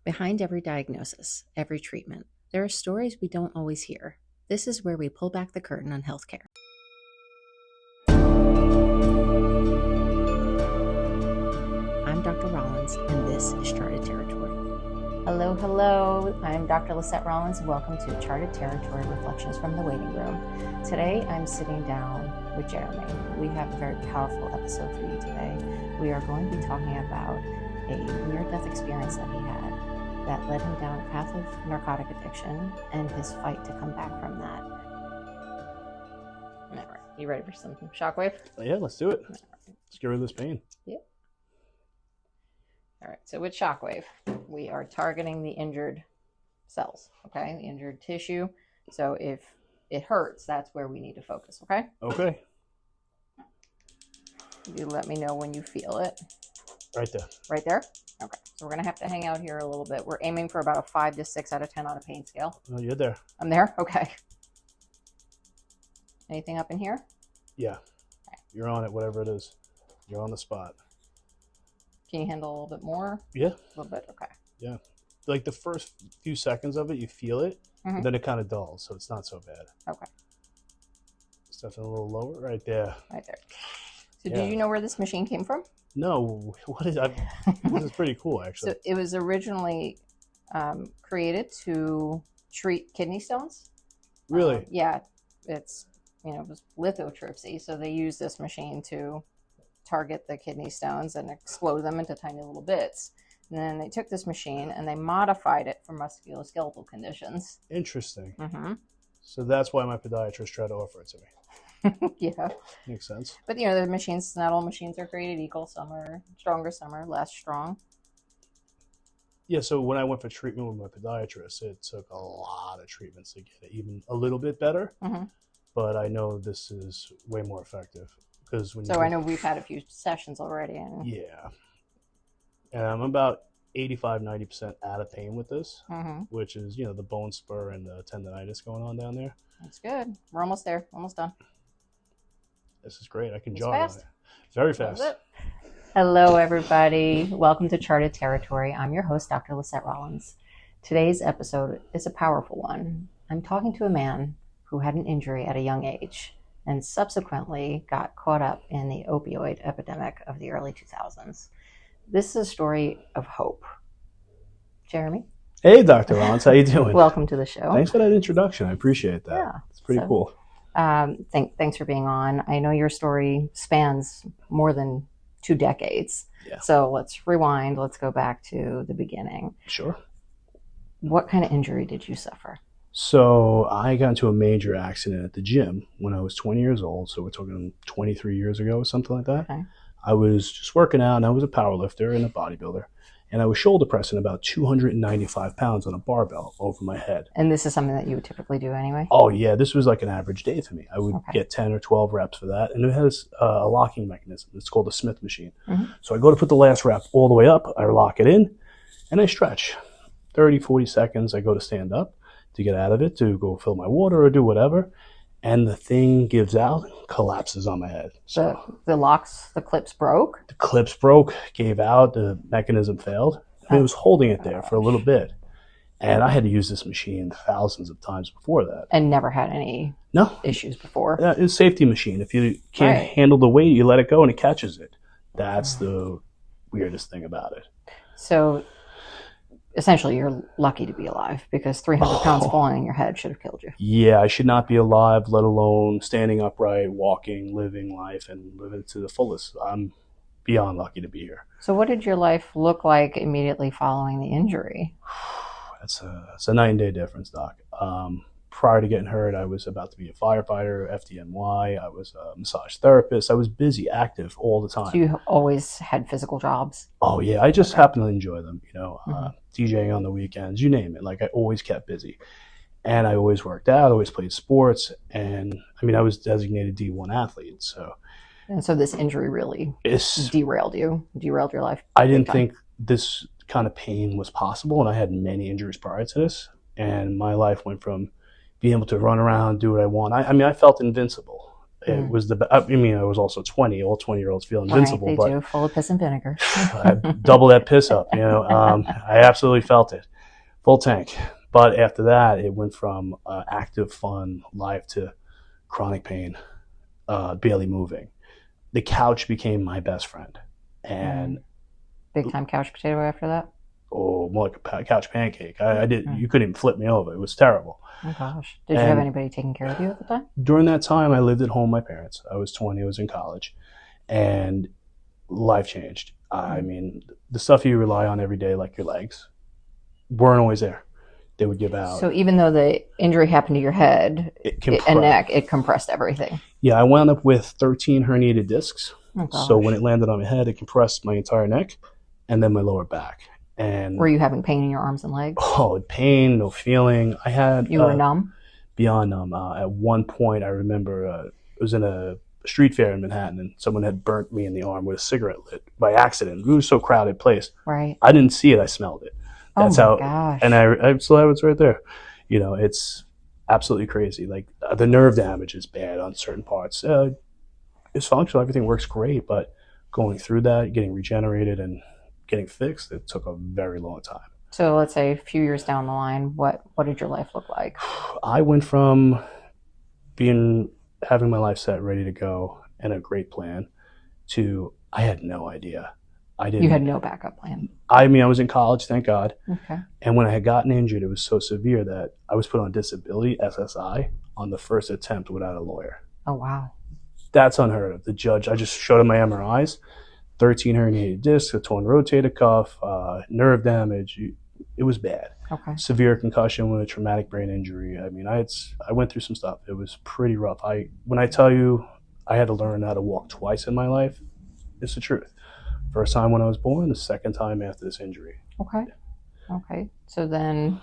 Behind every diagnosis, every treatment, there are stories we don't always hear. This is where we pull back the curtain on healthcare. I'm Dr. Rollins, and this is Charted Territory. Hello. I'm Dr. Lisette Rollins, and welcome to Charted Territory Reflections from the Waiting Room. Today, I'm sitting down with Jeremy. We have a very powerful episode for you today. We are going to be talking about a near-death experience that he had that led him down a path of narcotic addiction and his fight to come back from that. All right. You ready for some shockwave? Yeah, let's do it. Let's get rid of this pain. Yeah. All right. So with shockwave, we are targeting the injured cells, okay? The injured tissue. So if it hurts, that's where we need to focus, okay? Okay. You let me know when you feel it. Right there. Right there? Okay. So we're going to have to hang out here a little bit. We're aiming for about a 5 to 6 out of 10 on a pain scale. Oh, you're there. I'm there? Okay. Anything up in here? Yeah. Okay. You're on it, whatever it is. You're on the spot. Can you handle a little bit more? Yeah. A little bit? Okay. Yeah. Like the first few seconds of it, you feel it, and then it kind of dulls, so it's not so bad. Okay. It's definitely a little lower. Right there. Right there. So did you know where this machine came from? No. What is that? This is pretty cool, actually. So it was originally created to treat kidney stones. Really? Yeah. It's, it was lithotripsy. So they used this machine to target the kidney stones and explode them into tiny little bits. And then they took this machine and they modified it for musculoskeletal conditions. Interesting. Mm-hmm. So that's why my podiatrist tried to offer it to me. Yeah. Makes sense. But, the machines, not all machines are created equal. Some are stronger, some are less strong. Yeah, so when I went for treatment with my podiatrist, it took a lot of treatments to get it even a little bit better. Mm-hmm. But I know this is way more effective. I know we've had a few sessions already. Yeah. And I'm about 85-90% out of pain with this, which is, the bone spur and the tendonitis going on down there. That's good. We're almost there. Almost done. This is great. I can jog on it. Very fast. Hello, everybody. Welcome to Charted Territory. I'm your host, Dr. Lisette Rollins. Today's episode is a powerful one. I'm talking to a man who had an injury at a young age and subsequently got caught up in the opioid epidemic of the early 2000s. This is a story of hope. Jeremy? Hey, Dr. Rollins. How you doing? Welcome to the show. Thanks for that introduction. I appreciate that. Yeah. It's pretty cool. Thanks for being on. I know your story spans more than 2 decades. Yeah. So let's rewind. Let's go back to the beginning. Sure. What kind of injury did you suffer? So I got into a major accident at the gym when I was 20 years old. So we're talking 23 years ago or something like that. Okay. I was just working out, and I was a power lifter and a bodybuilder. And I was shoulder pressing about 295 pounds on a barbell over my head. And this is something that you would typically do anyway? Oh, yeah. This was like an average day for me. I would get 10 or 12 reps for that. And it has a locking mechanism. It's called a Smith machine. Mm-hmm. So I go to put the last rep all the way up. I lock it in, and I stretch. 30, 40 seconds, I go to stand up to get out of it, to go fill my water or do whatever. And the thing gives out, collapses on my head. So the clips broke? The clips broke, gave out, the mechanism failed. I was holding it there for a little bit. And I had to use this machine thousands of times before that. And never had any issues before? Yeah, it's a safety machine. If you can't handle the weight, you let it go and it catches it. That's the weirdest thing about it. So essentially, you're lucky to be alive because 300 pounds falling on your head should have killed you. Yeah, I should not be alive, let alone standing upright, walking, living life, and living it to the fullest. I'm beyond lucky to be here. So what did your life look like immediately following the injury? It's a night and day difference, Doc. Prior to getting hurt, I was about to be a firefighter, FDNY. I was a massage therapist. I was busy, active all the time. So you always had physical jobs? Oh, yeah. I just happen to enjoy them, DJing on the weekends, you name it. Like, I always kept busy. And I always worked out, always played sports. And, I was designated D1 athlete, so. And so this injury really derailed your life? I didn't think this kind of pain was possible, and I had many injuries prior to this. And my life went from being able to run around, do what I want. I felt invincible. It was I mean, I was also 20. All 20-year-olds feel invincible, right, they but do, full of piss and vinegar. I double that piss up. I absolutely felt it, full tank. But after that, it went from active, fun life to chronic pain, barely moving. The couch became my best friend, and big time couch potato after that. Oh, more like a couch pancake. I did. You couldn't even flip me over. It was terrible. Oh gosh! Did you have anybody taking care of you at the time? During that time, I lived at home with my parents. I was 20. I was in college, and life changed. I mean, the stuff you rely on every day, like your legs, weren't always there. They would give out. So even though the injury happened to your head and neck, it compressed everything. Yeah, I wound up with 13 herniated discs. Oh gosh. So when it landed on my head, it compressed my entire neck and then my lower back. And were you having pain in your arms and legs? Oh, pain, no feeling. I had. You were numb? Beyond numb. At one point, I remember it was in a street fair in Manhattan, and someone had burnt me in the arm with a cigarette lit by accident. It was so crowded place. Right. I didn't see it. I smelled it. That's oh my gosh. And I still have it right there. It's absolutely crazy. Like the nerve damage is bad on certain parts. It's functional. Everything works great, but going through that, getting regenerated and getting fixed, it took a very long time. So let's say a few years down the line, what did your life look like? I went from having my life set, ready to go, and a great plan, to I had no idea. You had no backup plan? I mean, I was in college, thank God. Okay. And when I had gotten injured, it was so severe that I was put on disability, SSI, on the first attempt without a lawyer. Oh, wow. That's unheard of. The judge, I just showed him my MRIs, 13 herniated discs, a torn rotator cuff, nerve damage. It was bad. Okay. Severe concussion with a traumatic brain injury. I mean, I went through some stuff. It was pretty rough. When I tell you I had to learn how to walk twice in my life, it's the truth. First time when I was born, the second time after this injury. Okay. Okay. So then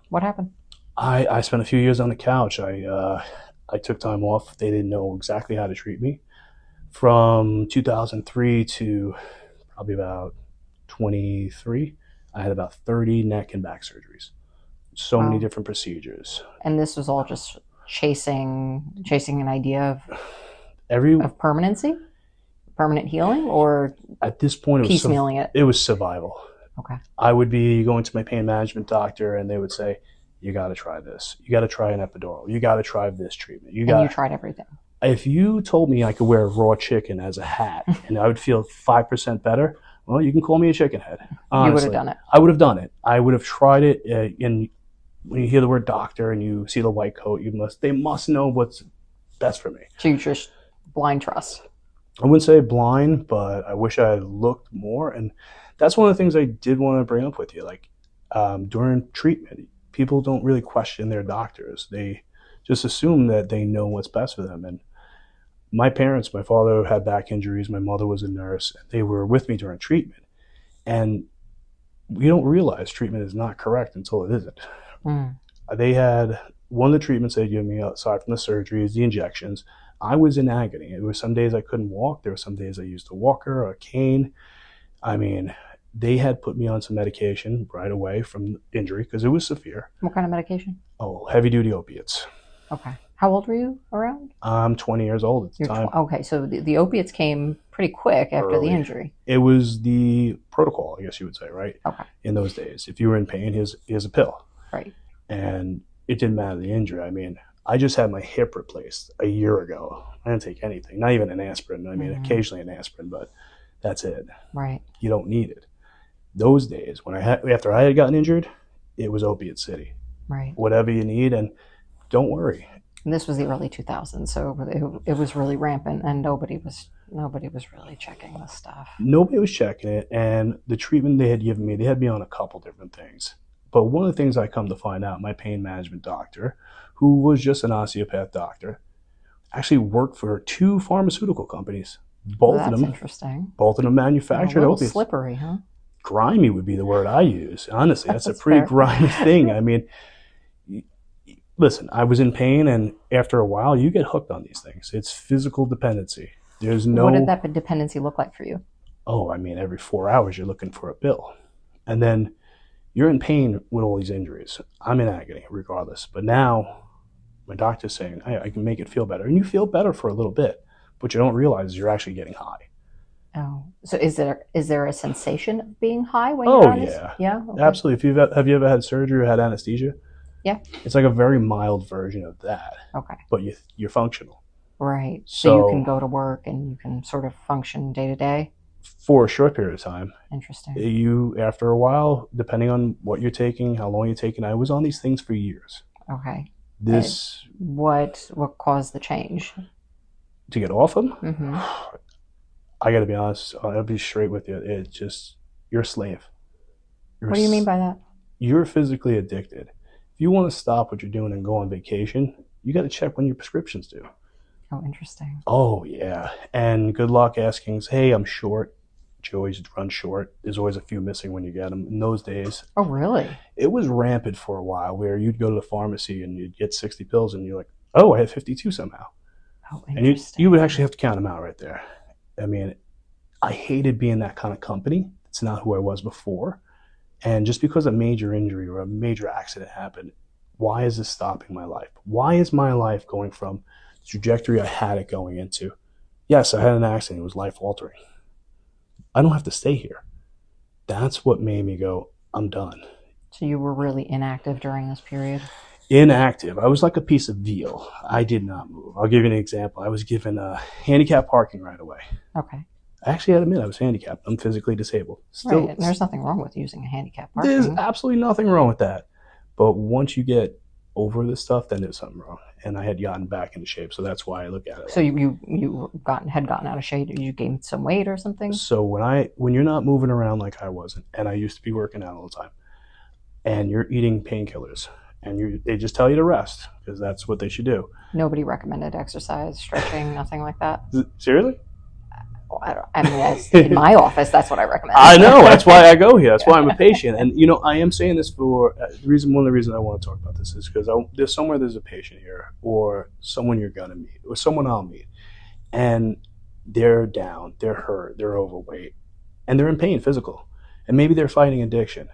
what happened? I spent a few years on the couch. I took time off. They didn't know exactly how to treat me. From 2003 to probably about 23, I had about 30 neck and back surgeries. So many different procedures. And this was all just chasing an idea of permanency? Permanent healing, or at this point piecemealing it? It was survival. Okay. I would be going to my pain management doctor, and they would say, "You got to try this. You got to try an epidural. You got to try this treatment. You tried everything." If you told me I could wear raw chicken as a hat and I would feel 5% better, well, you can call me a chicken head. Honestly, you would have done it. I would have done it. I would have tried it. And when you hear the word doctor and you see the white coat, they must know what's best for me. So you just blind trust. I wouldn't say blind, but I wish I had looked more. And that's one of the things I did want to bring up with you. Like during treatment, people don't really question their doctors. They just assume that they know what's best for them. And my parents, my father had back injuries. My mother was a nurse. They were with me during treatment. And we don't realize treatment is not correct until it isn't. They had one of the treatments they gave me, aside from the surgery, is the injections. I was in agony. There were some days I couldn't walk. There were some days I used a walker or a cane. I mean, they had put me on some medication right away from injury because it was severe. What kind of medication? Oh, heavy-duty opiates. Okay. How old were you around? I'm 20 years old at the time. Okay, so the opiates came pretty quick after the injury. It was the protocol, I guess you would say, right? Okay. In those days. If you were in pain, here's a pill. Right. And it didn't matter the injury. I mean, I just had my hip replaced a year ago. I didn't take anything, not even an aspirin. I mean, occasionally an aspirin, but that's it. Right. You don't need it. Those days, after I had gotten injured, it was opiate city. Right. Whatever you need, and don't worry. And this was the early 2000s, so it was really rampant, and nobody was really checking this stuff. Nobody was checking it, and the treatment they had given me, they had me on a couple different things. But one of the things I come to find out, my pain management doctor, who was just an osteopath doctor, actually worked for 2 pharmaceutical companies. That's interesting. Both of them manufactured opiates. Slippery, huh? Grimy would be the word I use. Honestly, that's a pretty grimy thing. I mean, listen, I was in pain, and after a while, you get hooked on these things. It's physical dependency. What did that dependency look like for you? Oh, I mean, every 4 hours, you're looking for a pill. And then you're in pain with all these injuries. I'm in agony regardless. But now My doctor's saying, hey, I can make it feel better. And you feel better for a little bit, but you don't realize you're actually getting high. Oh, so is there a sensation of being high when you're on this? Yeah, okay. Absolutely. Have you ever had surgery or had anesthesia? Yeah. It's like a very mild version of that. Okay. But you're functional. Right. So you can go to work and you can sort of function day to day? For a short period of time. Interesting. After a while, depending on what you're taking, how long you're taking, I was on these things for years. Okay. What caused the change? To get off them? Mm-hmm. I got to be honest. I'll be straight with you. It's just, you're a slave. What do you mean by that? You're physically addicted. If you want to stop what you're doing and go on vacation, you got to check when your prescription's due. Oh, interesting. Oh, yeah. And good luck asking, hey, I'm short. You always run short. There's always a few missing when you get them. In those days. Oh, really? It was rampant for a while where you'd go to the pharmacy and you'd get 60 pills and you're like, oh, I have 52 somehow. Oh, interesting. And you would actually have to count them out right there. I mean, I hated being that kind of company. It's not who I was before. And just because a major injury or a major accident happened, why is this stopping my life? Why is my life going from the trajectory I had it going into? Yes, I had an accident. It was life-altering. I don't have to stay here. That's what made me go, I'm done. So you were really inactive during this period? Inactive. I was like a piece of veal. I did not move. I'll give you an example. I was given a handicap parking right away. Okay. I actually had to admit I was handicapped. I'm physically disabled. Right. And there's nothing wrong with using a handicap parking. There's absolutely nothing wrong with that. But once you get over this stuff, then there's something wrong. And I had gotten back into shape, so that's why I look at it. So you had gotten out of shape. You gained some weight or something? So when you're not moving around like I wasn't, and I used to be working out all the time, and you're eating painkillers, and they just tell you to rest because that's what they should do. Nobody recommended exercise, stretching, nothing like that? Seriously? I mean, in my office, that's what I recommend. I know. That's why I go here. That's why I'm a patient. And, I am saying this for one of the reasons I want to talk about this is because there's a patient here or someone you're going to meet or someone I'll meet. And they're down, they're hurt, they're overweight, and they're in pain, physical. And maybe they're fighting addiction.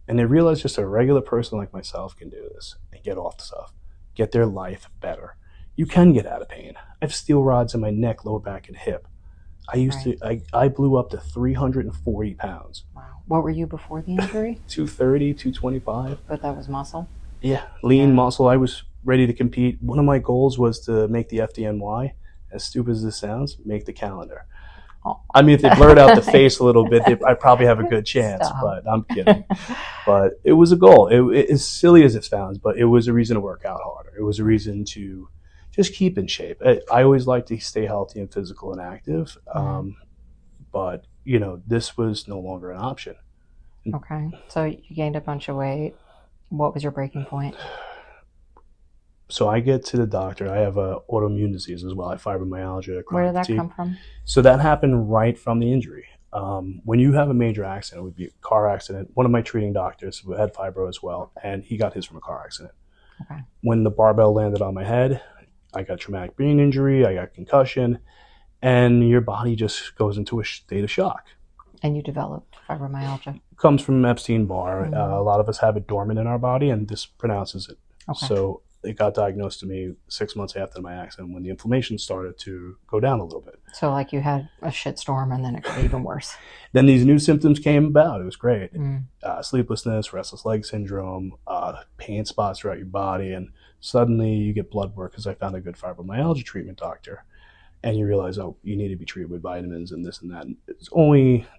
And they realize just a regular person like myself can do this and get off the stuff, get their life better. You can get out of pain. I have steel rods in my neck, lower back, and hip. I blew up to 340 pounds. Wow. What were you before the injury? 230, 225. But that was muscle? Yeah, lean muscle. I was ready to compete. One of my goals was to make the FDNY. As stupid as this sounds, make the calendar. Oh. I mean, if they blurred out the face a little bit, I probably have a good chance. Stop. But I'm kidding. But it was a goal. It as silly as it sounds, but it was a reason to work out harder. It was a reason to just keep in shape. I always like to stay healthy and physical and active. But, this was no longer an option. Okay. So you gained a bunch of weight. What was your breaking point? So I get to the doctor. I have autoimmune disease as well. I have fibromyalgia. Where did that come from? So that happened right from the injury. When you have a major accident, it would be a car accident. One of my treating doctors had fibro as well, and he got his from a car accident. Okay. When the barbell landed on my head, I got traumatic brain injury, I got concussion, and your body just goes into a state of shock. And you developed fibromyalgia? Comes from Epstein-Barr. A lot of us have it dormant in our body, and this pronounces it. Okay. So it got diagnosed to me 6 months after my accident when the inflammation started to go down a little bit. So like you had a shitstorm and then it got even worse. Then these new symptoms came about. It was great. Sleeplessness, restless leg syndrome, pain spots throughout your body, and suddenly you get blood work because I found a good fibromyalgia treatment doctor. And you realize, you need to be treated with vitamins and this and that. And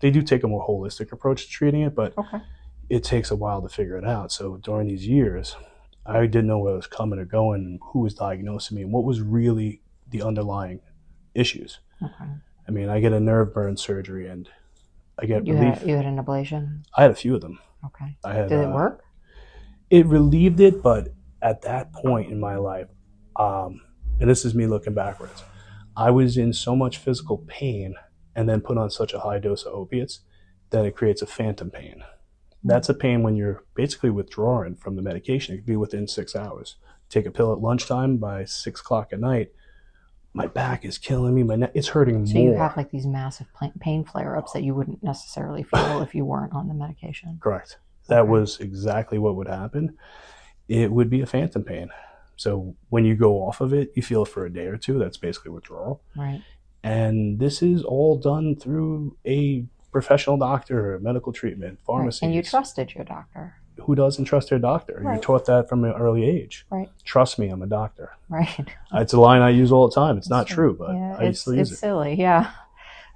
they do take a more holistic approach to treating it, but it takes a while to figure it out. So during these years, I didn't know where it was coming or going, and who was diagnosing me, and what was really the underlying issues. Okay. I mean, I get a nerve burn surgery, and I get relief. You had an ablation? I had a few of them. Okay. Did it work? It relieved it, but at that point in my life, and this is me looking backwards, I was in so much physical pain and then put on such a high dose of opiates that it creates a phantom pain. That's a pain when you're basically withdrawing from the medication. It could be within 6 hours. Take a pill at lunchtime, by 6 o'clock at night, my back is killing me. My neck, it's hurting more. So you have like these massive pain flare-ups that you wouldn't necessarily feel if you weren't on the medication. Correct. That was exactly what would happen. It would be a phantom pain. So when you go off of it, you feel it for a day or two. That's basically withdrawal. Right. And this is all done through a professional doctor, medical treatment, pharmacies. Right. And you trusted your doctor. Who doesn't trust their doctor? Right. You're taught that from an early age. Right. Trust me, I'm a doctor. Right. It's a line I use all the time. It's not true, but yeah, I still use it. It's silly, yeah.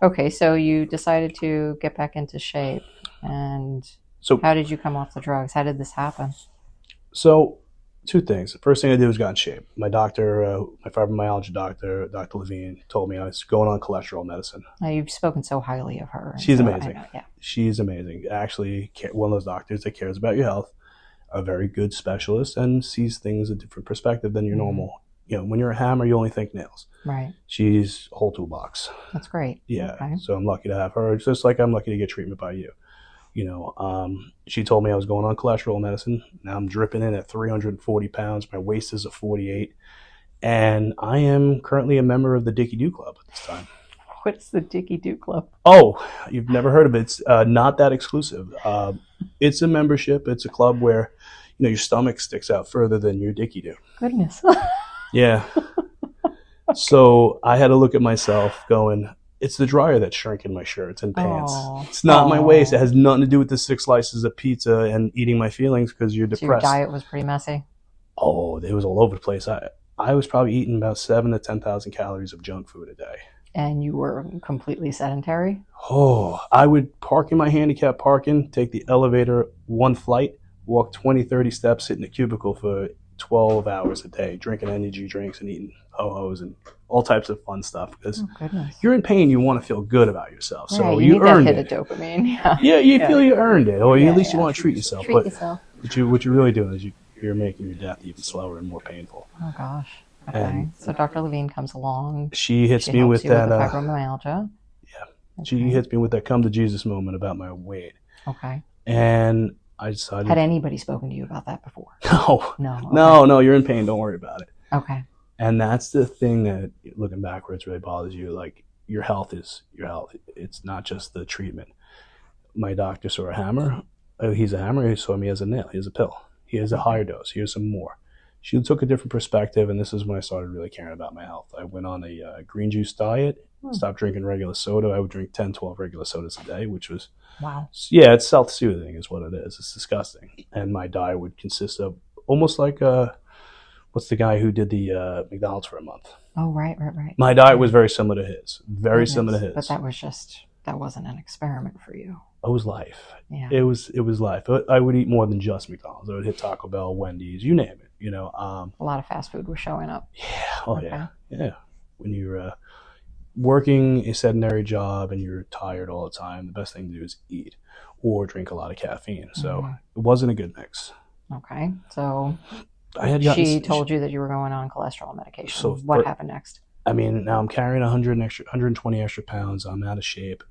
Okay, so you decided to get back into shape. And so how did you come off the drugs? How did this happen? So, two things. The first thing I did was got in shape. My doctor, my fibromyalgia doctor, Dr. Levine, told me I was going on cholesterol medicine. Now, you've spoken so highly of her. She's amazing. Yeah. She's amazing. Actually, one of those doctors that cares about your health, a very good specialist, and sees things a different perspective than your normal. You know, when you're a hammer, you only think nails. Right. She's whole toolbox. That's great. Yeah. Okay. So I'm lucky to have her, just like I'm lucky to get treatment by you. You know, she told me I was going on cholesterol medicine. Now I'm dripping in at 340 pounds. My waist is a 48. And I am currently a member of the Dickie Doo Club at this time. What's the Dickie Doo Club? Oh, you've never heard of it. It's not that exclusive. It's a membership. It's a club where, you know, your stomach sticks out further than your Dickie Doo. Goodness. Yeah. So I had to look at myself going, it's the dryer that's shrinking my shirts and pants. It's not my waist. It has nothing to do with the 6 slices of pizza and eating my feelings because you're depressed. So your diet was pretty messy? Oh, it was all over the place. I was probably eating about 7,000 to 10,000 calories of junk food a day. And you were completely sedentary? Oh, I would park in my handicap parking, take the elevator 1 flight, walk 20, 30 steps, sit in a cubicle for 12 hours a day, drinking energy drinks and eating ho-hos and all types of fun stuff. Because you're in pain, you want to feel good about yourself. Right, so you need earned that it. hit of dopamine. Yeah, you feel you earned it, or at least you want to treat yourself. Treat yourself. What you're really doing is you're making your death even slower and more painful. Oh gosh. Okay. So Dr. Levine comes along. She hits me with that fibromyalgia. Yeah. Okay. She hits me with that come to Jesus moment about my weight. Okay. And I decided. Had anybody spoken to you about that before? No. No. Okay. No, you're in pain. Don't worry about it. Okay. And that's the thing that, looking backwards, really bothers you. Like, your health is your health. It's not just the treatment. My doctor saw a hammer. He's a hammer. He saw me as a nail. He has a pill. He has a higher dose. Here's some more. She took a different perspective, and this is when I started really caring about my health. I went on a green juice diet, stopped drinking regular soda. I would drink 10, 12 regular sodas a day, which was, wow. Yeah, it's self-soothing is what it is. It's disgusting. And my diet would consist of almost like, what's the guy who did the McDonald's for a month? Oh, right. My diet was very similar to his. Very similar to his. But that wasn't an experiment for you. It was life. Yeah. It was life. I would eat more than just McDonald's. I would hit Taco Bell, Wendy's, you name it. You know, a lot of fast food was showing up. Yeah. Oh, okay. Yeah. When you're working a sedentary job and you're tired all the time, the best thing to do is eat or drink a lot of caffeine. So it wasn't a good mix. Okay. So she told you that you were going on cholesterol medication. So what happened next? I mean, now I'm carrying 120 extra pounds. I'm out of shape.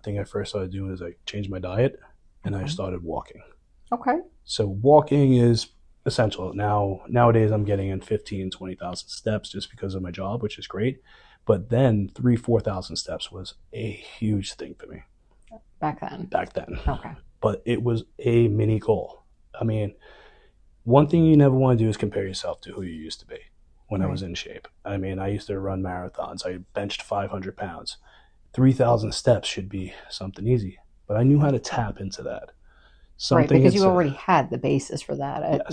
Thing I first started doing is I changed my diet and I started walking. Okay. So walking is essential. Nowadays I'm getting in 15, 20,000 steps just because of my job, which is great. But then 4,000 steps was a huge thing for me. Back then. Okay. But it was a mini goal. I mean, one thing you never want to do is compare yourself to who you used to be when I was in shape. I mean, I used to run marathons. I benched 500 pounds. 3,000 steps should be something easy. But I knew how to tap into that. Right, because you already had the basis for that,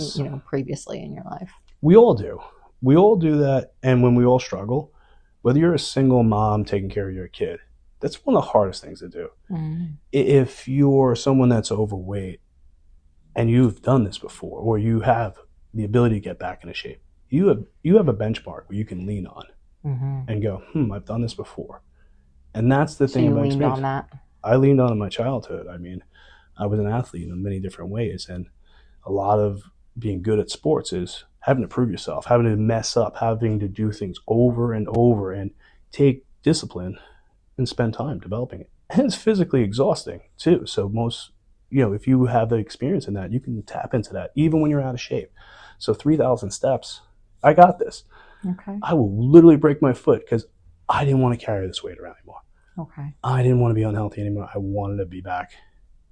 previously in your life. We all do. We all do that, and when we all struggle, whether you're a single mom taking care of your kid, that's one of the hardest things to do. Mm. If you're someone that's overweight and you've done this before, or you have the ability to get back into shape, you have a benchmark where you can lean on and go, I've done this before. And that's the thing about experience. You leaned on that? I leaned on in my childhood. I mean, I was an athlete in many different ways, and a lot of being good at sports is having to prove yourself, having to mess up, having to do things over and over and take discipline and spend time developing it. And it's physically exhausting too. So most, if you have the experience in that, you can tap into that even when you're out of shape. So 3,000 steps, I got this. Okay. I will literally break my foot because I didn't want to carry this weight around anymore. Okay. I didn't want to be unhealthy anymore. I wanted to be back.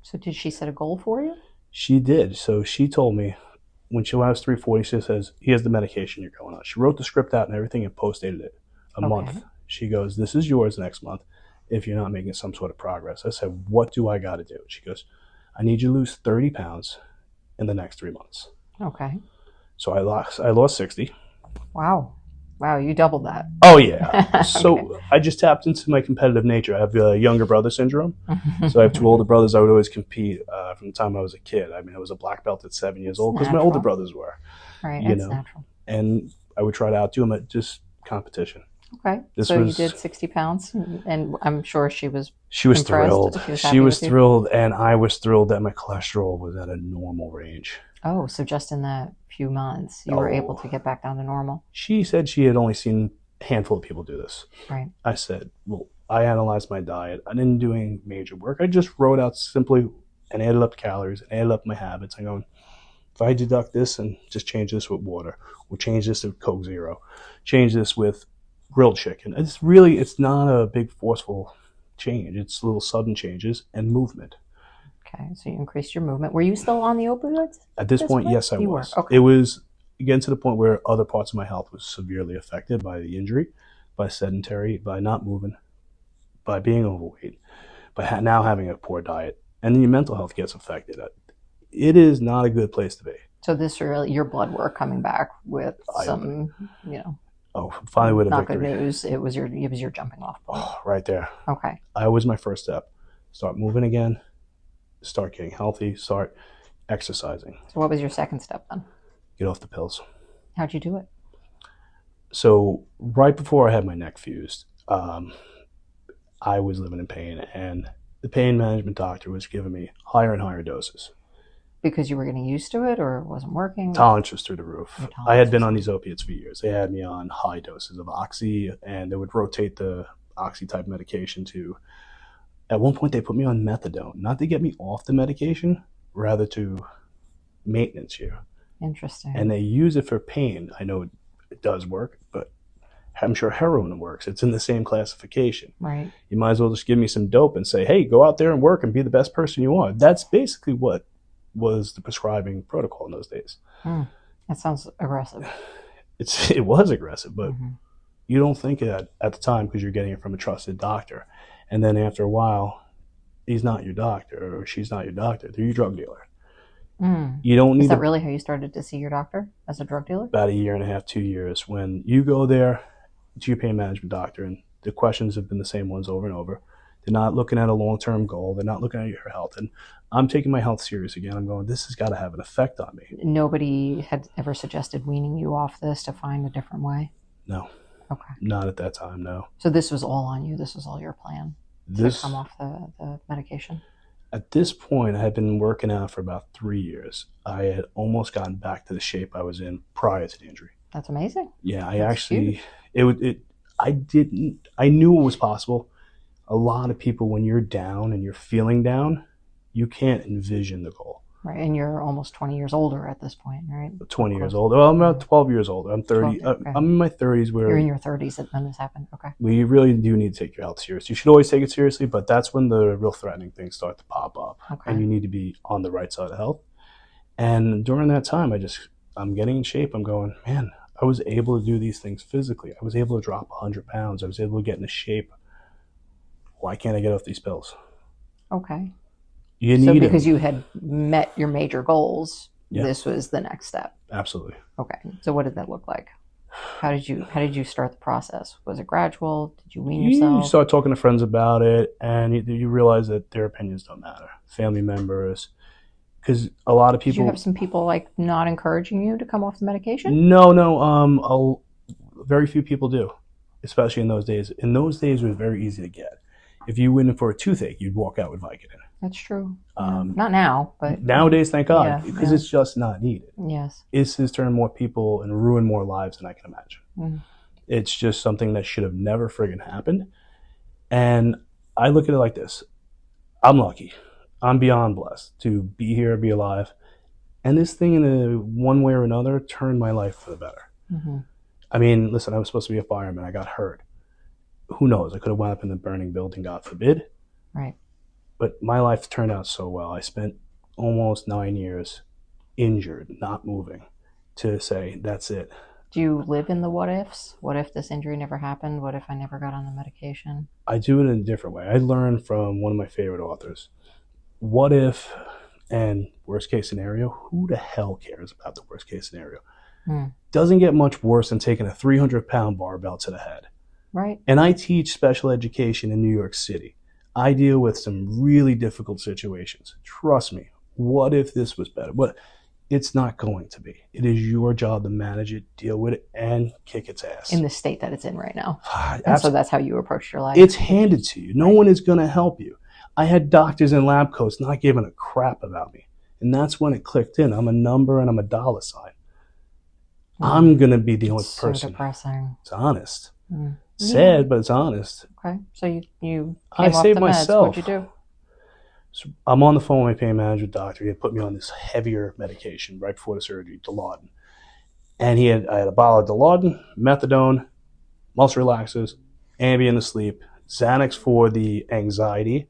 So did she set a goal for you? She did. So she told me, when I was 340, she says, here's the medication you're going on. She wrote the script out and everything and post-dated it a month. She goes, this is yours next month if you're not making some sort of progress. I said, what do I got to do? She goes, I need you to lose 30 pounds in the next 3 months. Okay. So I lost 60. Wow. Wow, you doubled that. Oh, yeah. So I just tapped into my competitive nature. I have younger brother syndrome. So I have 2 older brothers. I would always compete from the time I was a kid. I mean, I was a black belt at 7 years old because my older brothers were. Right, it's natural. And I would try to outdo them at just competition. Okay. So you did 60 pounds, and I'm sure she was thrilled. She was thrilled, and I was thrilled that my cholesterol was at a normal range. Oh, so just in that few months, you were able to get back down to normal? She said she had only seen a handful of people do this. Right. I said, well, I analyzed my diet. I didn't do any major work. I just wrote out simply and added up calories and added up my habits. I'm going, if I deduct this and just change this with water, or change this with Coke Zero, change this with grilled chicken. It's not a big forceful change. It's little sudden changes and movement. Okay, so you increased your movement. Were you still on the opioids? At this point, yes, I was. Okay. It was getting to the point where other parts of my health was severely affected by the injury, by sedentary, by not moving, by being overweight, by now having a poor diet, and then your mental health gets affected. It is not a good place to be. So this really, your blood work coming back with some, finally with a not victory. Good news. It was your jumping off point. Oh, right there. Okay. I was my first step. Start moving again. Start getting healthy. Start exercising. So what was your second step then? Get off the pills. How'd you do it? So right before I had my neck fused, I was living in pain, and the pain management doctor was giving me higher and higher doses. Because you were getting used to it, or it wasn't working? Tolerance was through the roof. I had been on these opiates for years. They had me on high doses of oxy, and they would rotate the oxy type medication to, at one point they put me on methadone, not to get me off the medication, rather to maintenance you. Interesting. And they use it for pain. I know it does work, but I'm sure heroin works. It's in the same classification. Right. You might as well just give me some dope and say, hey, go out there and work and be the best person you are. That's basically what was the prescribing protocol in those days. That sounds aggressive. It was aggressive, but you don't think it at the time because you're getting it from a trusted doctor. And then after a while, he's not your doctor or she's not your doctor. They're your drug dealer. You don't need. Is that really how you started to see your doctor, as a drug dealer? About 1.5 years, 2 years. When you go there to your pain management doctor, and the questions have been the same ones over and over. They're not looking at a long-term goal. They're not looking at your health. And I'm taking my health serious again. I'm going, this has got to have an effect on me. Nobody had ever suggested weaning you off this to find a different way? No. Okay. Not at that time, no. So this was all on you? This was all your plan to come off the medication? At this point, I had been working out for about 3 years. I had almost gotten back to the shape I was in prior to the injury. That's amazing. Yeah, I knew it was possible. A lot of people, when you're down and you're feeling down, you can't envision the goal. Right, and you're almost 20 years older at this point, right? 20 years older. Well, I'm about 12 years older. I'm 30. Okay. I'm in my 30s. You're in your 30s when this happened. Okay. We really do need to take your health serious. You should always take it seriously, but that's when the real threatening things start to pop up. Okay. And you need to be on the right side of health. And during that time, I'm getting in shape. I'm going, man, I was able to do these things physically. I was able to drop 100 pounds. I was able to get into shape. Why can't I get off these pills? Okay. Because you had met your major goals, This was the next step. Absolutely. Okay. So what did that look like? How did you start the process? Was it gradual? Did you wean yourself? You start talking to friends about it, and you realize that their opinions don't matter. Family members, because a lot of people. Did you have some people like not encouraging you to come off the medication? No. Very few people do, especially in those days. In those days, it was very easy to get. If you went in for a toothache, you'd walk out with Vicodin. That's true. Not now, but nowadays, thank God, because it's just not needed. Yes, this has turned more people and ruined more lives than I can imagine. It's just something that should have never friggin' happened. And I look at it like this: I'm lucky. I'm beyond blessed to be here, be alive, and this thing, in one way or another, turned my life for the better. I mean, listen, I was supposed to be a fireman. I got hurt. Who knows? I could have wound up in the burning building, God forbid. Right. But my life turned out so well. I spent almost 9 years injured, not moving, to say, that's it. Do you live in the what ifs? What if this injury never happened? What if I never got on the medication? I do it in a different way. I learned from one of my favorite authors. What if, and worst case scenario, who the hell cares about the worst case scenario? Doesn't get much worse than taking a 300-pound barbell to the head. Right. And I teach special education in New York City. I deal with some really difficult situations. Trust me. What if this was better? But it's not going to be. It is your job to manage it, deal with it, and kick its ass. In the state that it's in right now. And so that's how you approach your life. It's handed to you. No one is going to help you. I had doctors and lab coats not giving a crap about me. And that's when it clicked in. I'm a number and I'm a dollar sign. I'm going to be the only person. So depressing. It's honest. Sad, but it's honest. Okay. So you came I off saved the meds. myself. What'd you do? So I'm on the phone with my pain management doctor. He had put me on this heavier medication right before the surgery, Dilaudid. And I had a bottle of Dilaudid, methadone, muscle relaxers, Ambien to sleep, Xanax for the anxiety,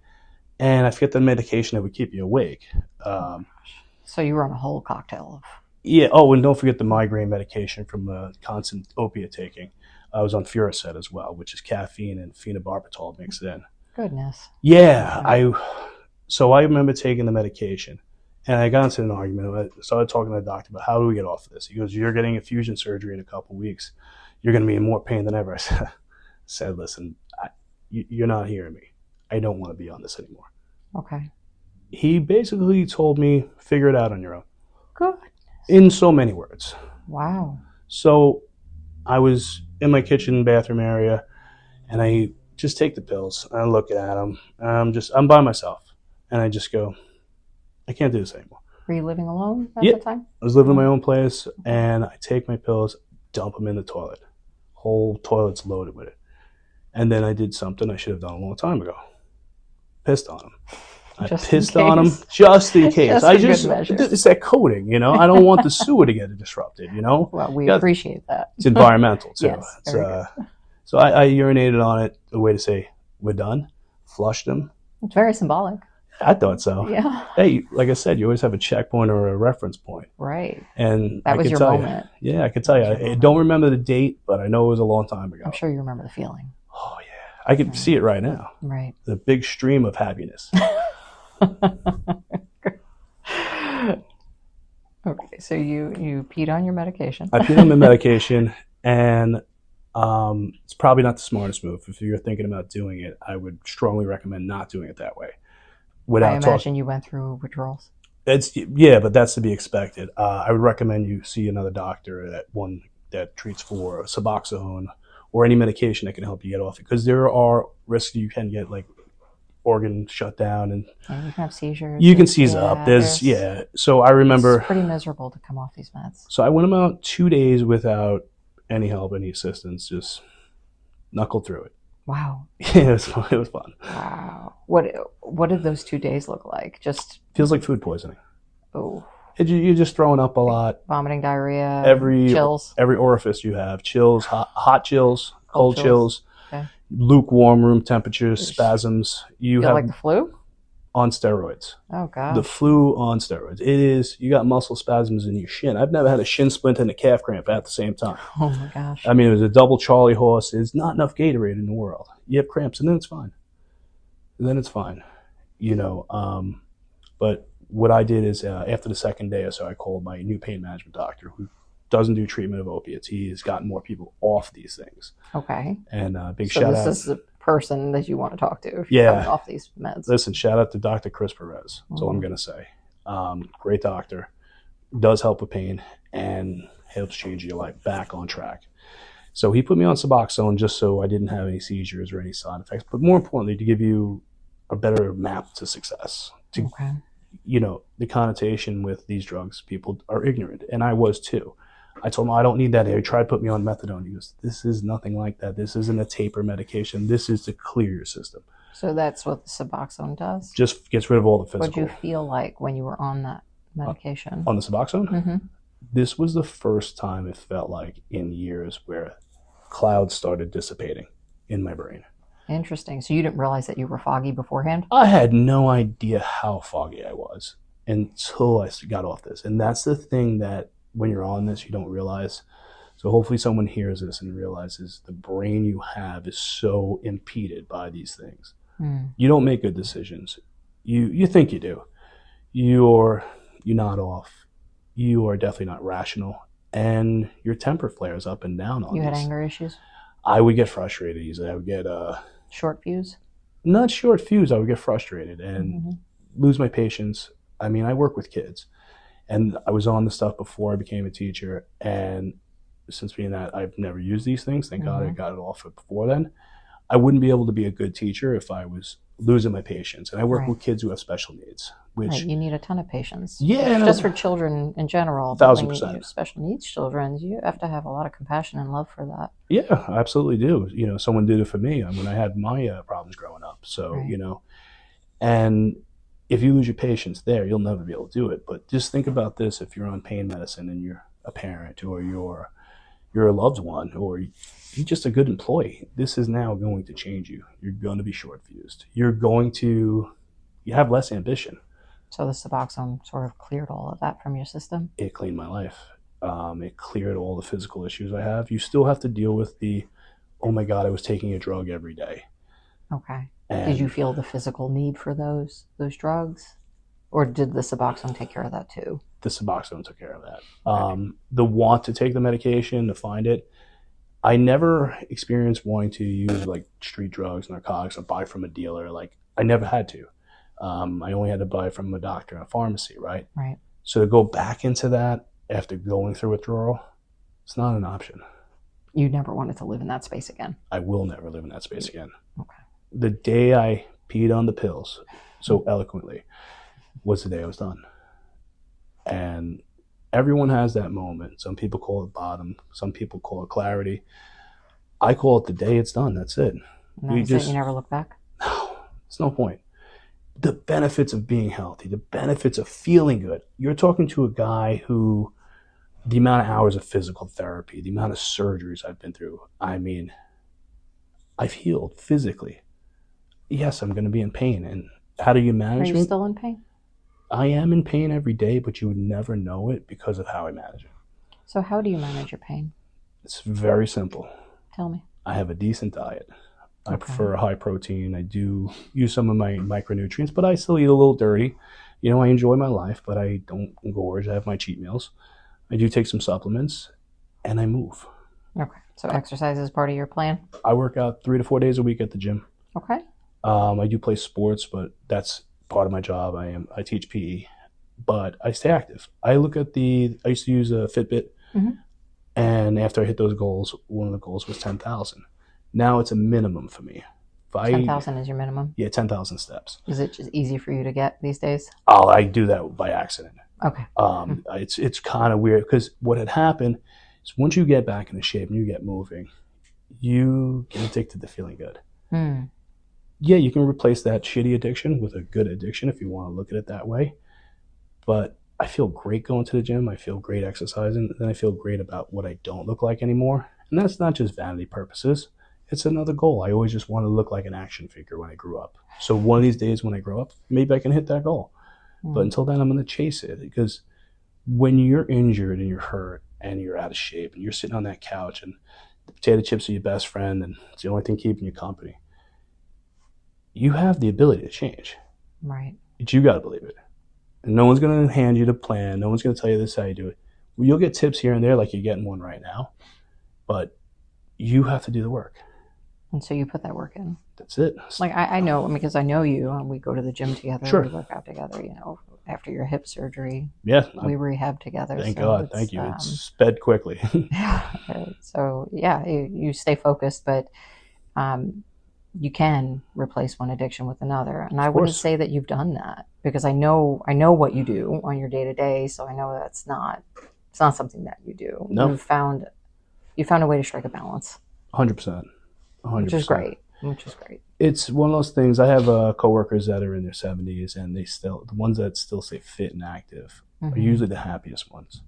and I forget the medication that would keep you awake. So you were on a whole cocktail of... Yeah. Oh, and don't forget the migraine medication from constant opiate taking. I was on Furoset as well, which is caffeine and phenobarbital mixed in. Goodness. Yeah. So I remember taking the medication, and I got into an argument. I started talking to the doctor about how do we get off of this. He goes, "You're getting a fusion surgery in a couple of weeks. You're going to be in more pain than ever." I said, "Listen, you're not hearing me. I don't want to be on this anymore." Okay. He basically told me, figure it out on your own. Good. In so many words. Wow. So I was in my kitchen bathroom area, and I just take the pills. I look at them. I'm by myself. And I just go, I can't do this anymore. Were you living alone at the time? I was living in my own place, and I take my pills, dump them in the toilet. Whole toilet's loaded with it. And then I did something I should have done a long time ago. Pissed on them. I pissed on them just in case. It's that coating, you know. I don't want the sewer to get disrupted, you know. Well, we appreciate that. It's environmental too. Yes, so I urinated on it, a way to say we're done. Flushed them. It's very symbolic. I thought so. Yeah. Hey, like I said, you always have a checkpoint or a reference point. Right. And that was your moment. Yeah, I could tell you. I don't remember the date, but I know it was a long time ago. I'm sure you remember the feeling. Oh, yeah. I can see it right now. Right. The big stream of happiness. Okay, so you peed on your medication. I peed on my medication, and it's probably not the smartest move. If you're thinking about doing it, I would strongly recommend not doing it that way. I imagine you went through withdrawals. But that's to be expected. I would recommend you see another doctor, that treats for Suboxone or any medication that can help you get off it, because there are risks you can get, like organ shutdown, and you can have seizures. You can seize up. So I remember it's pretty miserable to come off these meds. So I went about 2 days without any help, any assistance, just knuckled through it. Wow. Yeah, it was fun. Wow. What did those 2 days look like? Just feels like food poisoning. Oh. You're just throwing up a lot. Vomiting, diarrhea, chills. Every orifice you have. Chills, hot chills, cold chills. Okay. Lukewarm room temperatures, spasms. You have like the flu? On steroids. Oh, God. The flu on steroids. It is, you got muscle spasms in your shin. I've never had a shin splint and a calf cramp at the same time. Oh, my gosh. I mean, it was a double Charlie horse. There's not enough Gatorade in the world. You have cramps, and then it's fine. You know, but what I did is after the second day or so, I called my new pain management doctor, who doesn't do treatment of opiates. He has gotten more people off these things. Okay. And big shout out. So this is the person that you want to talk to if you're coming off these meds. Listen, shout out to Dr. Chris Perez. That's all I'm going to say. Great doctor. Does help with pain and helps change your life back on track. So he put me on Suboxone just so I didn't have any seizures or any side effects. But more importantly, to give you a better map to success. You know, the connotation with these drugs, people are ignorant. And I was too. I told him, I don't need that. He tried to put me on methadone. He goes, this is nothing like that. This isn't a taper medication. This is to clear your system. So that's what the Suboxone does? Just gets rid of all the physical. What did you feel like when you were on that medication? On the Suboxone? Mm-hmm. This was the first time it felt like in years where clouds started dissipating in my brain. Interesting. So you didn't realize that you were foggy beforehand? I had no idea how foggy I was. until I got off this. And that's the thing that when you're on this, you don't realize. So hopefully someone hears this and realizes the brain you have is so impeded by these things. You don't make good decisions. You think you do. You're not off. You are definitely not rational. And your temper flares up and down on You had these. anger issues? I would get frustrated easily. I would get short fuse? Not short fuse. I would get frustrated and lose my patience. I mean, I work with kids. And I was on the stuff before I became a teacher. And since being that, I've never used these things. Thank God I got it off before then. I wouldn't be able to be a good teacher if I was losing my patience. And I work with kids who have special needs. Which, you need a ton of patience. Yeah. Just for children in general. 1,000%. Special needs children, you have to have a lot of compassion and love for that. Yeah, I absolutely do. Someone did it for me when I had my problems growing up. So, and if you lose your patience there, you'll never be able to do it. But just think about this: if you're on pain medicine and you're a parent or you're a loved one or you're just a good employee, this is now going to change you. You're going to be short-fused. You have less ambition. So the Suboxone sort of cleared all of that from your system? It cleaned my life. It cleared all the physical issues I have. You still have to deal with oh my God, I was taking a drug every day. Okay. And did you feel the physical need for those drugs? Or did the Suboxone take care of that too? The Suboxone took care of that. Okay. The want to take the medication, to find it. I never experienced wanting to use like street drugs, narcotics, or buy from a dealer. Like I never had to. I only had to buy from a doctor and a pharmacy, right? Right. So to go back into that after going through withdrawal, it's not an option. You never wanted to live in that space again? I will never live in that space again. Okay. The day I peed on the pills so eloquently was the day I was done. And everyone has that moment. Some people call it bottom. Some people call it clarity. I call it the day it's done. That's it. You never look back? No, there's no point. The benefits of being healthy, the benefits of feeling good. You're talking to a guy who, the amount of hours of physical therapy, the amount of surgeries I've been through, I mean, I've healed physically. Yes, I'm going to be in pain. And how do you manage it? Are you still in pain? I am in pain every day, but you would never know it because of how I manage it. So how do you manage your pain? It's very simple. Tell me. I have a decent diet. I prefer high protein. I do use some of my micronutrients, but I still eat a little dirty. I enjoy my life, but I don't gorge. I have my cheat meals. I do take some supplements, and I move. Okay. So exercise is part of your plan? I work out 3 to 4 days a week at the gym. Okay. I do play sports, but that's part of my job. I teach PE, but I stay active. I used to use a Fitbit, and after I hit those goals, one of the goals was 10,000. Now it's a minimum for me. 10,000 is your minimum? Yeah, 10,000 steps. Is it just easy for you to get these days? Oh, I do that by accident. Okay. It's kind of weird because what had happened is once you get back into shape and you get moving, you get addicted to feeling good. Yeah, you can replace that shitty addiction with a good addiction if you want to look at it that way. But I feel great going to the gym. I feel great exercising. And I feel great about what I don't look like anymore. And that's not just vanity purposes. It's another goal. I always just want to look like an action figure when I grew up. So one of these days when I grow up, maybe I can hit that goal. But until then, I'm going to chase it. Because when you're injured and you're hurt and you're out of shape and you're sitting on that couch and the potato chips are your best friend and it's the only thing keeping you company, you have the ability to change. Right. But you got to believe it. And no one's going to hand you the plan. No one's going to tell you this is how you do it. Well, you'll get tips here and there like you're getting one right now. But you have to do the work. And so you put that work in. That's it. Like I know, because I know you, and we go to the gym together. Sure. We work out together, after your hip surgery. Yeah. We rehab together. Thank God. Thank you. It's sped quickly. So yeah, you stay focused, but you can replace one addiction with another. And I wouldn't say that you've done that because I know what you do on your day to day. So I know it's not something that you do. No. You found a way to strike a balance. 100%. 100%. Which is great. It's one of those things. I have coworkers that are in their 70s, and the ones that still stay fit and active are usually the happiest ones.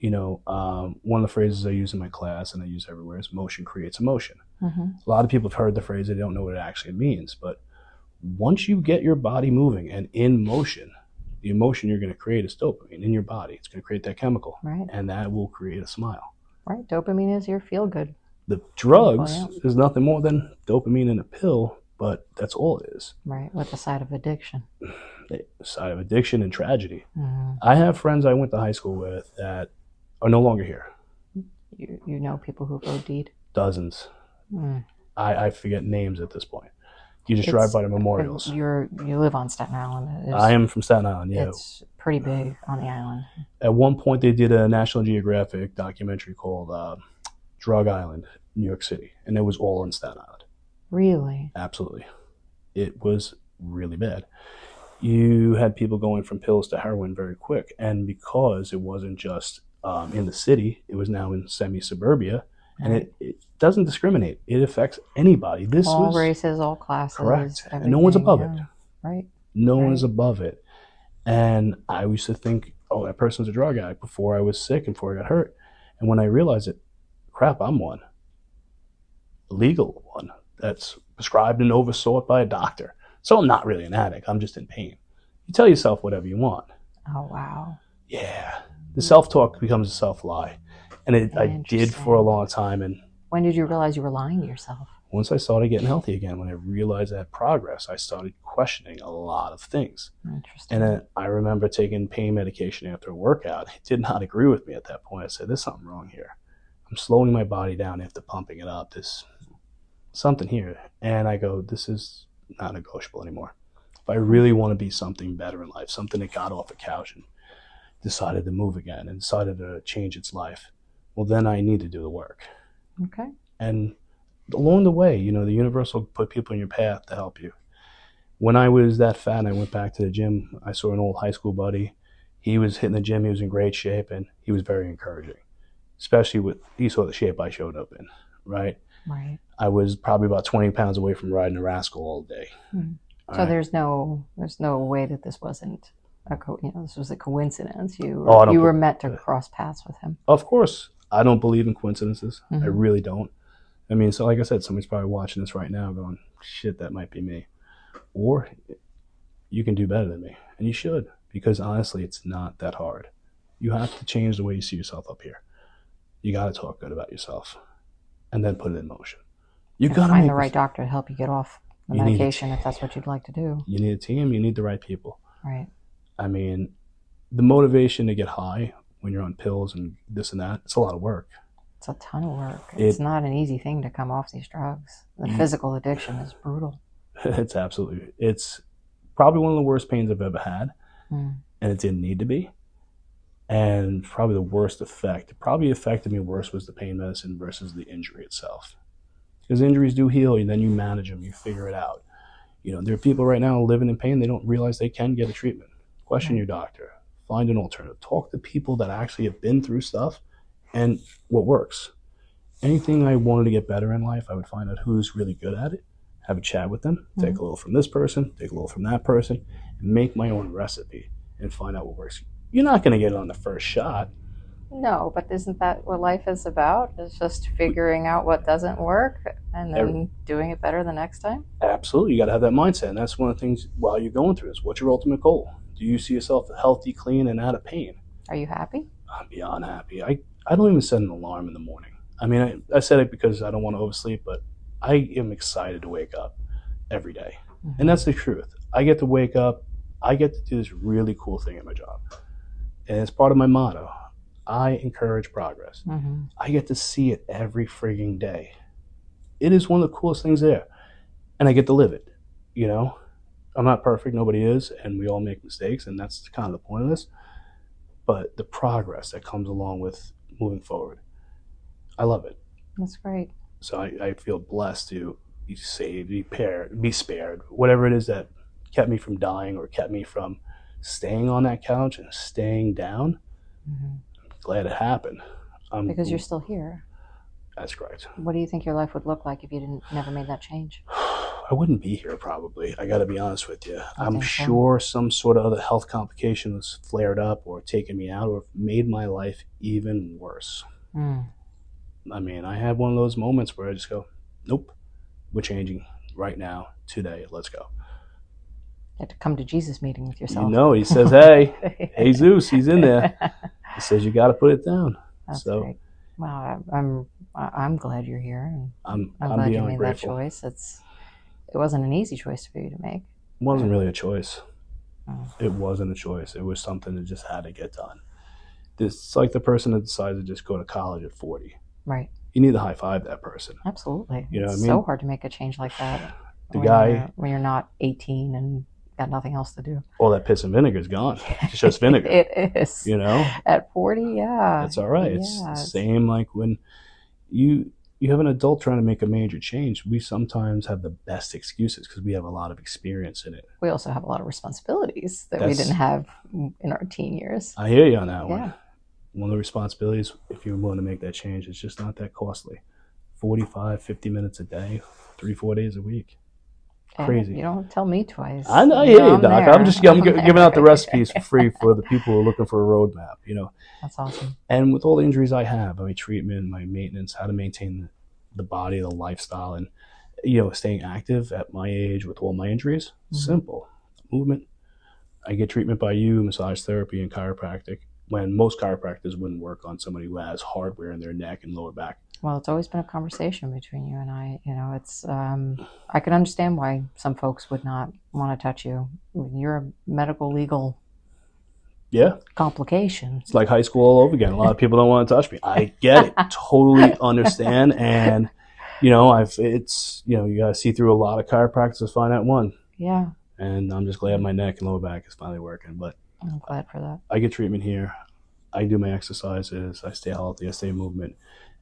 One of the phrases I use in my class and I use everywhere is motion creates emotion. A lot of people have heard the phrase, they don't know what it actually means, but once you get your body moving and in motion, the emotion you're going to create is dopamine in your body. It's going to create that chemical, right, and that will create a smile. Right. Dopamine is your feel good. The drugs is nothing more than dopamine in a pill, but that's all it is. Right, with the side of addiction. The side of addiction and tragedy. Mm-hmm. I have friends I went to high school with that are no longer here. You know people who've OD'd? Dozens. Mm. I forget names at this point. You just drive by the memorials. You live on Staten Island. I am from Staten Island, yeah. It's pretty big on the island. At one point, they did a National Geographic documentary called Drug Island, New York City, and it was all in Staten Island. Really? Absolutely. It was really bad. You had people going from pills to heroin very quick, and because it wasn't just in the city, it was now in semi-suburbia, and it doesn't discriminate. It affects anybody. All races, all classes. Correct. And no one's above it. Right. No one's above it. And I used to think, oh, that person's a drug addict before I was sick and before I got hurt. And when I realized it, crap, I'm one. A legal one that's prescribed and oversought by a doctor. So I'm not really an addict. I'm just in pain. You tell yourself whatever you want. Oh, wow. Yeah. The self-talk becomes a self-lie. And I did for a long time. And when did you realize you were lying to yourself? Once I started getting healthy again, when I realized I had progress, I started questioning a lot of things. Interesting. And then I remember taking pain medication after a workout. It did not agree with me at that point. I said, there's something wrong here. I'm slowing my body down after pumping it up. There's something here. And I go, this is not negotiable anymore. If I really want to be something better in life, something that got off the couch and decided to move again and decided to change its life, well, then I need to do the work. Okay. And along the way, the universe will put people in your path to help you. When I was that fat and I went back to the gym, I saw an old high school buddy. He was hitting the gym. He was in great shape, and he was very encouraging, especially he saw the shape I showed up in, right? Right. I was probably about 20 pounds away from riding a rascal all day. Mm. So right. There's no way that this wasn't this was a coincidence. You were meant to cross paths with him. Of course. I don't believe in coincidences. Mm-hmm. I really don't. I mean, so like I said, somebody's probably watching this right now going, shit, that might be me. Or you can do better than me. And you should, because honestly, it's not that hard. You have to change the way you see yourself up here. You got to talk good about yourself and then put it in motion. You got to find the right doctor to help you get off the medication if that's what you'd like to do. You need a team. You need the right people. Right. I mean, the motivation to get high when you're on pills and this and that, it's a lot of work. It's a ton of work. It's not an easy thing to come off these drugs. The physical addiction is brutal. It's probably one of the worst pains I've ever had, and it didn't need to be. And probably the worst effect, it probably affected me worse was the pain medicine versus the injury itself. Because injuries do heal, and then you manage them, you figure it out. There are people right now living in pain, they don't realize they can get a treatment. Question your doctor. Find an alternative. Talk to people that actually have been through stuff and what works. Anything I wanted to get better in life, I would find out who's really good at it, have a chat with them, take a little from this person, take a little from that person, and make my own recipe and find out what works. You're not going to get it on the first shot. No, but isn't that what life is about? It's just figuring out what doesn't work and then doing it better the next time? Absolutely. You got to have that mindset. And that's one of the things while you're going through this. What's your ultimate goal? Do you see yourself healthy, clean, and out of pain? Are you happy? I'm beyond happy. I don't even set an alarm in the morning. I mean, I said it because I don't want to oversleep, but I am excited to wake up every day. Mm-hmm. And that's the truth. I get to wake up. I get to do this really cool thing at my job. And it's part of my motto. I encourage progress. Mm-hmm. I get to see it every frigging day. It is one of the coolest things there. And I get to live it, I'm not perfect, nobody is, and we all make mistakes, and that's kind of the point of this. But the progress that comes along with moving forward, I love it. That's great. So I feel blessed to be saved, be spared, whatever it is that kept me from dying or kept me from staying on that couch and staying down. Mm-hmm. I'm glad it happened. Because you're still here. That's correct. What do you think your life would look like if you never made that change? I wouldn't be here probably. I got to be honest with you. I'm sure some sort of other health complication was flared up or taken me out or made my life even worse. I mean, I had one of those moments where I just go, nope, we're changing right now, today, let's go. You have to come to Jesus meeting with yourself. You know, he says, hey, Jesus, he's in there. He says, you got to put it down. That's so great. Wow, I'm glad you're here, and I'm glad you made grateful. that choice. It wasn't an easy choice for you to make. It wasn't really a choice. Oh. It wasn't a choice. It was something that just had to get done. It's like the person that decided to just go to college at 40. Right. You need to high five that person. Absolutely. You know it's what I mean? so hard to make a change like that. When you're not 18 and got nothing else to do. All that piss and vinegar is gone. It's just vinegar. It is. You know? At 40, yeah. That's all right. It's the same like when you have an adult trying to make a major change. We sometimes have the best excuses because we have a lot of experience in it. We also have a lot of responsibilities that we didn't have in our teen years. I hear you on that one. Yeah. One of the responsibilities, if you're willing to make that change, it's just not that costly. 45, 50 minutes a day, 3-4 days a week. Crazy. You don't tell me twice. I hear you, Doc. I'm giving out the recipes for free for the people who are looking for a roadmap, you know. That's awesome. And with all the injuries I have, my treatment, my maintenance, how to maintain the body, the lifestyle, and, you know, staying active at my age with all my injuries, simple. Movement. I get treatment by you, massage therapy, and chiropractic, when most chiropractors wouldn't work on somebody who has hardware in their neck and lower back. Well, it's always been a conversation between you and I. You know, it's I can understand why some folks would not want to touch you. You're a medical legal complication. It's like high school all over again. A lot of people don't want to touch me. I get it. Totally understand. And, you know, you got to see through a lot of chiropractors to find that one. Yeah. And I'm just glad my neck and lower back is finally working. But I'm glad for that. I get treatment here. I do my exercises. I stay healthy. I stay in movement.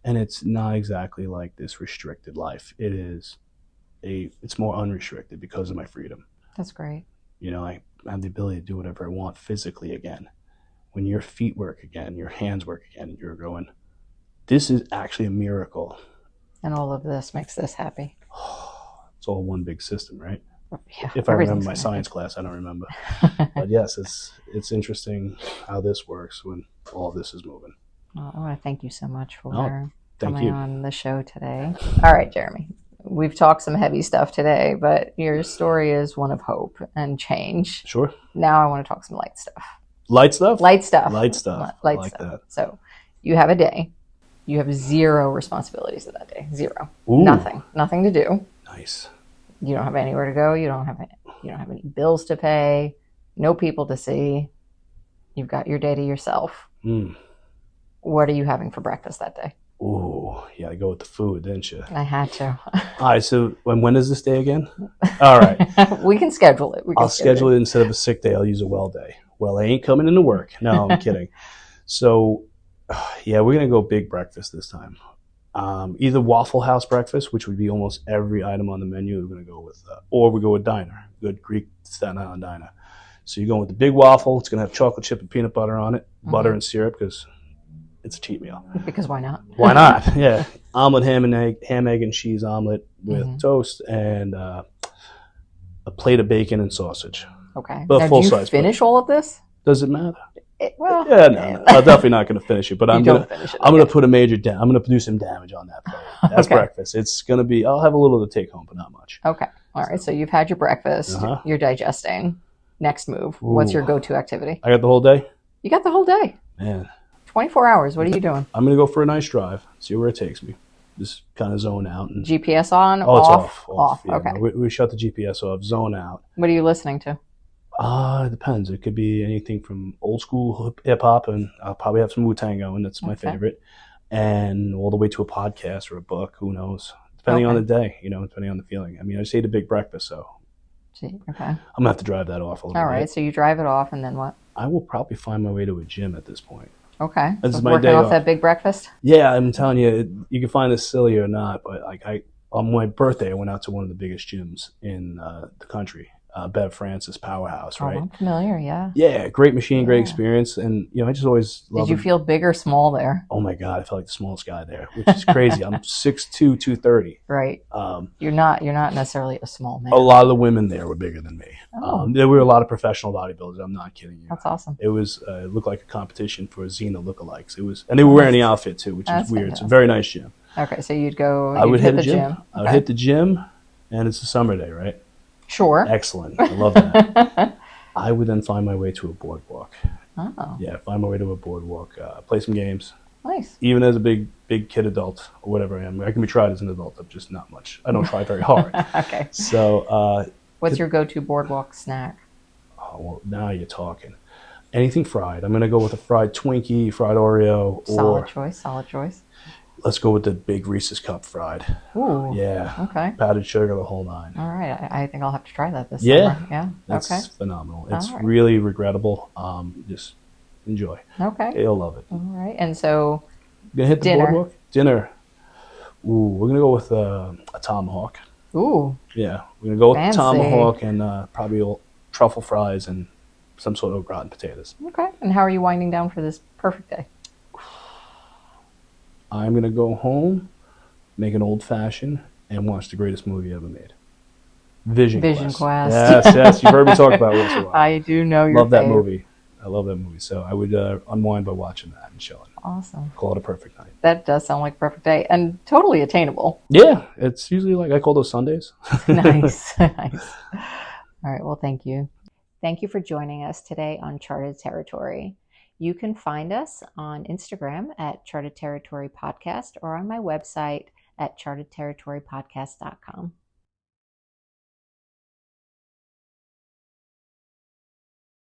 And it's not exactly like this restricted life. It's more unrestricted because of my freedom. That's great. You know, I have the ability to do whatever I want physically again. When your feet work again, your hands work again, you're going, this is actually a miracle. And all of this makes this happy. It's all one big system, right? Yeah, if I remember my science class, I don't remember. But yes, it's interesting how this works when all of this is moving. Well, I want to thank you so much for coming on the show today. All right, Jeremy. We've talked some heavy stuff today, but your story is one of hope and change. Sure. Now I want to talk some light stuff. Light stuff? Light stuff. Light stuff. Light like stuff. That. So you have a day. You have zero responsibilities of that day. Zero. Ooh. Nothing to do. Nice. You don't have anywhere to go. You don't have any bills to pay. No people to see. You've got your day to yourself. What are you having for breakfast that day? Ooh, you gotta go with the food, didn't you? I had to. All right, so when is this day again? All right. We can schedule it. I'll schedule it instead of a sick day. I'll use a well day. Well, I ain't coming into work. No, I'm kidding. So, yeah, we're going to go big breakfast this time. Either Waffle House breakfast, which would be almost every item on the menu we're going to go with, or we go with diner, good Greek Staten Island diner. So you're going with the big waffle. It's going to have chocolate chip and peanut butter on it, butter and syrup, because it's a cheat meal. Because why not? Why not? Yeah. Omelet, ham, egg, and cheese omelet with toast and a plate of bacon and sausage. Okay. But now, full do you size finish all of this? Does it matter? Well, yeah, no. I'm definitely not going to finish it, but I'm going to put a major I'm going to do some damage on that plate. That's breakfast. It's going to be, I'll have a little to take home, but not much. Okay. All right. So you've had your breakfast. You're digesting. Next move. Ooh. What's your go-to activity? I got the whole day? You got the whole day. Man. 24 hours. What are you doing? I'm going to go for a nice drive, see where it takes me. Just kind of zone out. And, GPS on? Oh, off? It's off. Yeah, Okay. No, we shut the GPS off, zone out. What are you listening to? It depends. It could be anything from old school hip hop, and I'll probably have some Wu-Tang going. That's my favorite. And all the way to a podcast or a book. Who knows? Depending on the day, depending on the feeling. I mean, I just ate a big breakfast, so. Okay. I'm going to have to drive that off a little bit. All right. So you drive it off, and then what? I will probably find my way to a gym at this point. Okay. This so is my working day off off. that big breakfast? Yeah, I'm telling you, you can find this silly or not, but on my birthday, I went out to one of the biggest gyms in the country, Bev Francis Powerhouse, right? I'm familiar, yeah. Yeah, great machine, great experience, and I just always loved Did you feel big or small there? Oh my God, I felt like the smallest guy there, which is crazy. I'm 6'2", 230. Right. You're not necessarily a small man. A lot of the women there were bigger than me. Oh. There were a lot of professional bodybuilders. I'm not kidding you. That's awesome. It was it looked like a competition for Xena lookalikes. And they were wearing the outfit too, which is weird. Fantastic. It's a very nice gym. Okay, so you'd go. I would hit the gym. Okay. I would hit the gym, and it's a summer day, right? Sure. Excellent. I love that. I would then find my way to a boardwalk. Oh. Yeah, find my way to a boardwalk, play some games. Nice. Even as a big kid adult or whatever I am, I can be tried as an adult. I'm just not much. I don't try very hard. Okay. So, what's your go-to boardwalk snack? Oh, well, now you're talking. Anything fried. I'm going to go with a fried Twinkie, fried Oreo, Solid choice. Solid choice. Let's go with the big Reese's Cup fried. Ooh. Yeah. Okay. Powdered sugar, the whole nine. All right. I think I'll have to try that this Yeah. summer. Yeah. That's okay. phenomenal. It's right. really regrettable. Just enjoy. Okay. You'll love it. All right. And so, Gonna hit the dinner. boardwalk? Dinner. Ooh, we're gonna go with a tomahawk. Ooh. Yeah, we're gonna go with Fancy. tomahawk and probably truffle fries and some sort of rotten potatoes. Okay. And how are you winding down for this perfect day? I'm gonna go home, make an old fashioned, and watch the greatest movie ever made. Vision Quest. Yes. You've heard me talk about it once in a while. I do know your Love that fave. movie. I love that movie. So I would unwind by watching that and chilling. Awesome. Call it a perfect night. That does sound like a perfect day and totally attainable. Yeah, it's usually like I call those Sundays. Nice. Nice. All right. Well, thank you. Thank you for joining us today on Charted Territory. You can find us on Instagram at Charted Territory Podcast or on my website at chartedterritorypodcast.com.